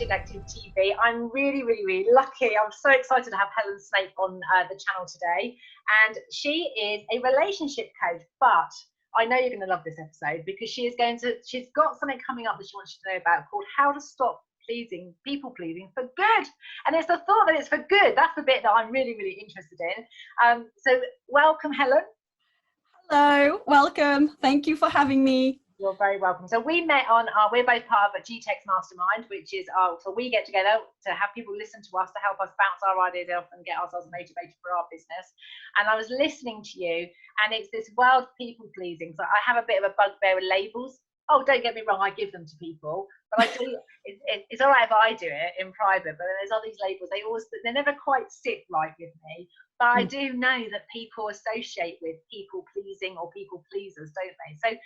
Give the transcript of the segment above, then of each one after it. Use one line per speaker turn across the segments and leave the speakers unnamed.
Detective TV. I'm really lucky. I'm so excited to have Helen Snape on the channel today. And she is a relationship coach, but I know you're going to love this episode because she's got something coming up that she wants you to know about called How to Stop People Pleasing for Good. And it's the thought that it's for good. That's the bit that I'm really interested in. So welcome, Helen.
Hello, welcome. Thank you for having me.
You're very welcome. So we met we're both part of a GTEx Mastermind, which is so we get together to have people listen to us to help us bounce our ideas off and get ourselves motivated for our business. And I was listening to you, and it's this world of people pleasing. So I have a bit of a bugbear with labels. Oh, don't get me wrong, I give them to people, but I do. It's all right if I do it in private, but there's all these labels. They never quite sit right with me. But I do know that people associate with people pleasing or people pleasers, don't they? So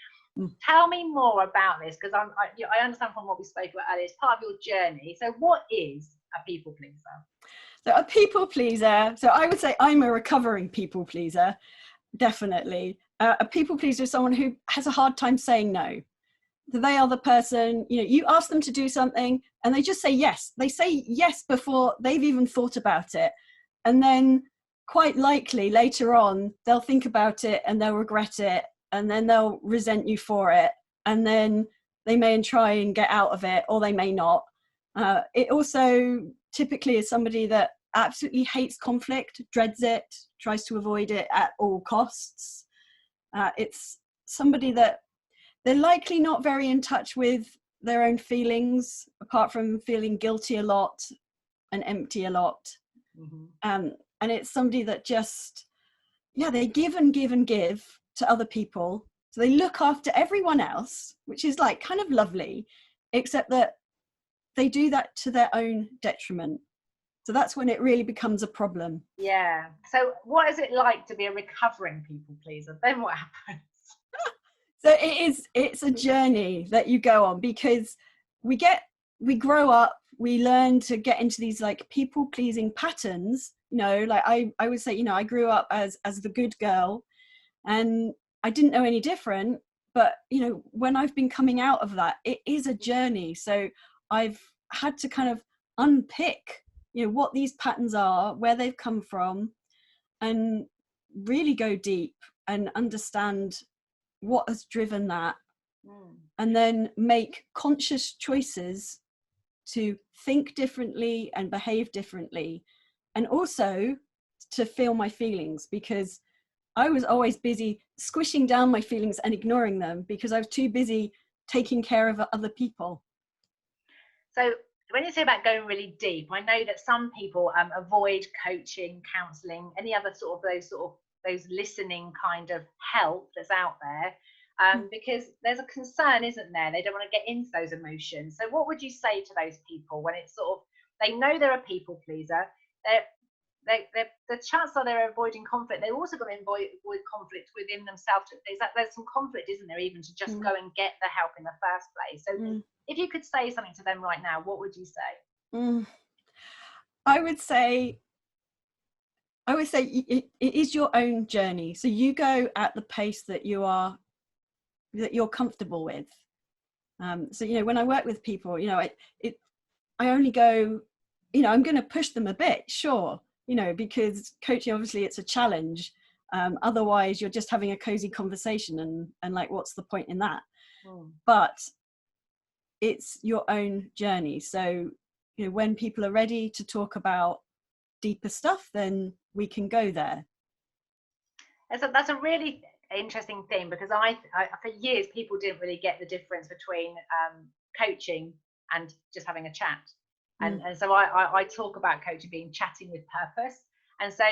tell me more about this, because I understand from what we spoke about earlier, it's part of your journey. So what is a people pleaser?
So a people pleaser, so I would say I'm a recovering people pleaser, definitely. A people pleaser is someone who has a hard time saying no. So they are the person, you ask them to do something and they just say yes. They say yes before they've even thought about it. And then quite likely later on, they'll think about it and they'll regret it. And then they'll resent you for it. And then they may try and get out of it, or they may not. It also typically is somebody that absolutely hates conflict, dreads it, tries to avoid it at all costs. It's somebody that they're likely not very in touch with their own feelings, apart from feeling guilty a lot and empty a lot. And it's somebody that just, they give and give and give to other people. So they look after everyone else, which is like kind of lovely, except that they do that to their own detriment. So that's when it really becomes a problem.
Yeah. So what is it like to be a recovering people pleaser? Then what happens?
So it's a journey that you go on, because we grow up, we learn to get into these like people pleasing patterns. Like I would say, I grew up as the good girl, and I didn't know any different. But, when I've been coming out of that, it is a journey. So I've had to kind of unpick, what these patterns are, where they've come from, and really go deep and understand what has driven that. And then make conscious choices to think differently and behave differently. And also to feel my feelings, because I was always busy squishing down my feelings and ignoring them because I was too busy taking care of other people.
So when you say about going really deep, I know that some people avoid coaching, counselling, any other those listening kind of help that's out there, because there's a concern, isn't there? They don't want to get into those emotions. So what would you say to those people when it's they know they're a people pleaser, the chances are they're avoiding conflict. They're also going to avoid conflict within themselves. There's some conflict, isn't there, even to just go and get the help in the first place. So if you could say something to them right now, what would you say?
I would say it is your own journey. So you go at the pace that you're comfortable with. So when I work with people, I only go, I'm going to push them a bit, sure. Because coaching, obviously it's a challenge. Otherwise you're just having a cozy conversation and like, what's the point in that? But it's your own journey. So, when people are ready to talk about deeper stuff, then we can go there.
That's a really interesting thing, because I for years people didn't really get the difference between coaching and just having a chat. And so I talk about coaching being chatting with purpose. And so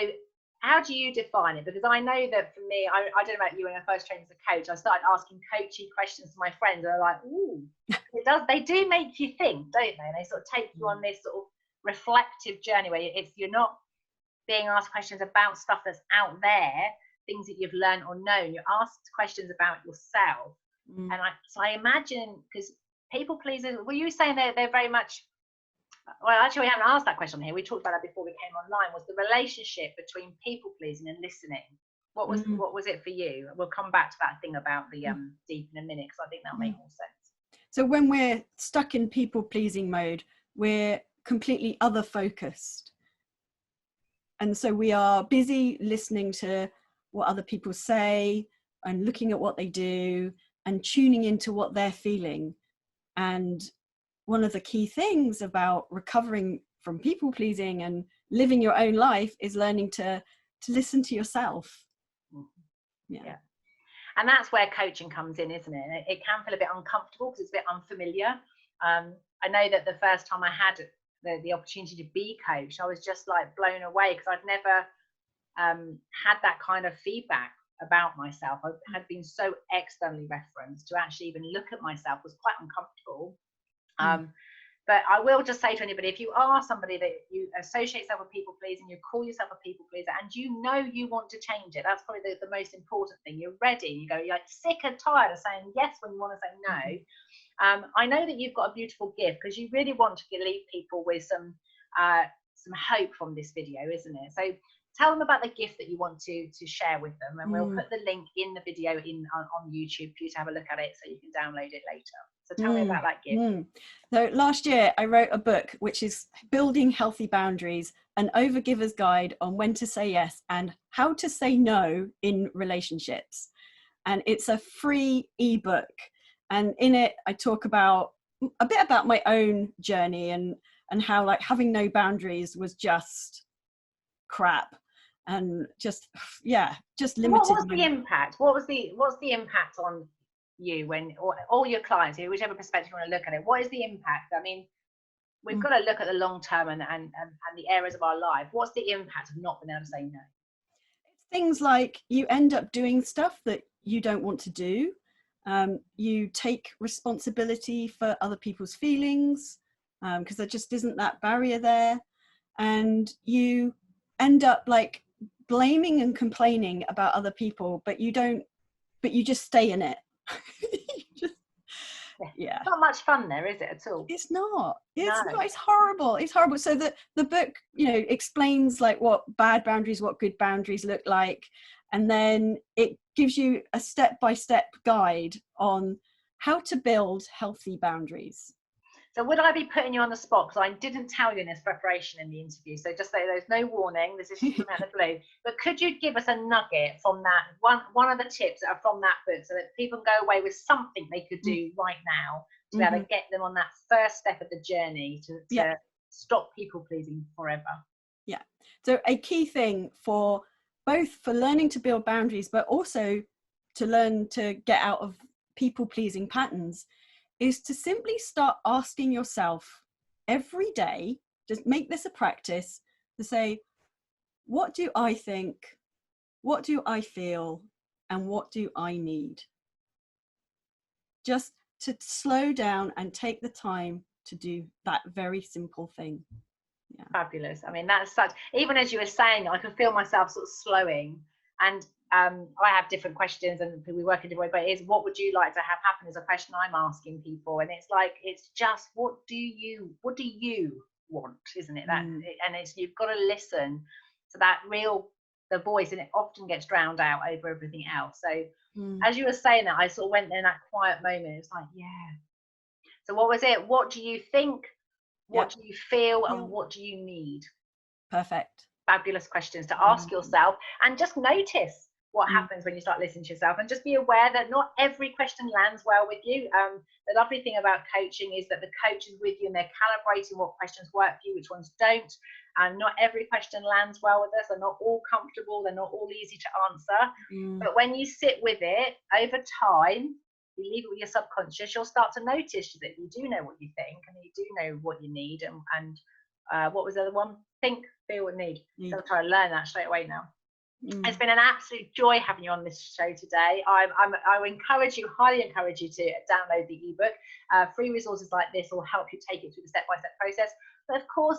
how do you define it? Because I know that for me, I don't know about you, when I first trained as a coach, I started asking coachy questions to my friends, and they're like, ooh, they do make you think, don't they? And they sort of take you on this sort of reflective journey where you're not being asked questions about stuff that's out there, things that you've learned or known. You're asked questions about yourself. And I imagine, because people pleasers, were you saying they're very much, well, actually we haven't asked that question here, we talked about that before we came online, was the relationship between people pleasing and listening. What was it for you? We'll come back to that thing about the deep in a minute, because I think that'll make more sense.
So when we're stuck in people pleasing mode, we're completely other focused. And so we are busy listening to what other people say and looking at what they do and tuning into what they're feeling. And one of the key things about recovering from people pleasing and living your own life is learning to listen to yourself.
Yeah. And that's where coaching comes in, isn't it? It can feel a bit uncomfortable because it's a bit unfamiliar. I know that the first time I had the opportunity to be coached, I was just like blown away because I'd never had that kind of feedback about myself. I had been so externally referenced. To actually even look at myself was quite uncomfortable. But I will just say to anybody, if you are somebody that you associate yourself with people pleasing, you call yourself a people pleaser, and you know you want to change it, that's probably the most important thing. You're ready. You go, you're like sick and tired of saying yes when you want to say no. I know that you've got a beautiful gift because you really want to leave people with some hope from this video, isn't it? So tell them about the gift that you want to share with them, and we'll put the link in the video on YouTube for you to have a look at it so you can download it later. So tell me about that gift.
So last year I wrote a book which is Building Healthy Boundaries, an overgiver's guide on when to say yes and how to say no in relationships. And it's a free ebook. And in it, I talk about a bit about my own journey and how like having no boundaries was just crap and just limited.
What was the impact? What's the impact on you when, or all your clients, whichever perspective you want to look at it? What is the impact? I mean, we've got to look at the long term and the areas of our life. What's the impact of not being able to say no?
It's things like you end up doing stuff that you don't want to do. You take responsibility for other people's feelings because there just isn't that barrier there, and you end up like blaming and complaining about other people, but you just stay in it.
It's not much fun there, is it, at all?
It's not. It's horrible. It's horrible. So the book, explains like what bad boundaries, what good boundaries look like, and then it gives you a step-by-step guide on how to build healthy boundaries.
So would I be putting you on the spot? Because I didn't tell you in this preparation in the interview. So just say there's no warning. This is just from out of the blue. But could you give us a nugget from that, one of the tips that are from that book, so that people can go away with something they could do right now to be able to get them on that first step of the journey to stop people pleasing forever? Yeah.
So a key thing for learning to build boundaries, but also to learn to get out of people pleasing patterns, is to simply start asking yourself every day, just make this a practice, to say, what do I think, what do I feel, and what do I need? Just to slow down and take the time to do that very simple thing. Yeah.
Fabulous. I mean, that's such, even as you were saying, I could feel myself sort of slowing. And I have different questions and we work in different ways, but it is, what would you like to have happen, is a question I'm asking people. And it's like, it's just, what do you want, isn't it? And it's, you've got to listen to that the voice, and it often gets drowned out over everything else. So as you were saying that, I sort of went in that quiet moment. It's like, so what was it? What do you think? What do you feel? And what do you need?
Perfect.
Fabulous questions to ask yourself, and just notice what happens when you start listening to yourself, and just be aware that not every question lands well with you. The lovely thing about coaching is that the coach is with you and they're calibrating what questions work for you, which ones don't. And not every question lands well with us. They're not all comfortable. They're not all easy to answer. But when you sit with it over time, you leave it with your subconscious, you'll start to notice that you do know what you think, and you do know what you need. And what was the other one? Think, feel, and need. So I'm trying to learn that straight away now. It's been an absolute joy having you on this show today. I highly encourage you to download the ebook. Free resources like this will help you take it through the step-by-step process. But of course,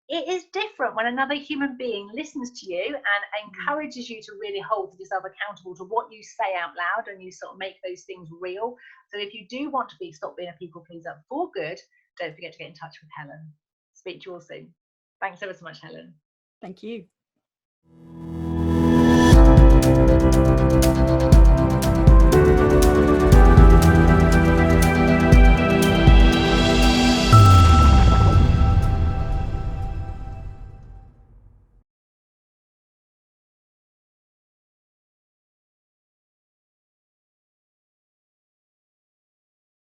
it is different when another human being listens to you and encourages you to really hold yourself accountable to what you say out loud, and you sort of make those things real. So if you do want to stop being a people pleaser for good, don't forget to get in touch with Helen. Speak to you all soon. Thanks ever so much, Helen.
Thank you.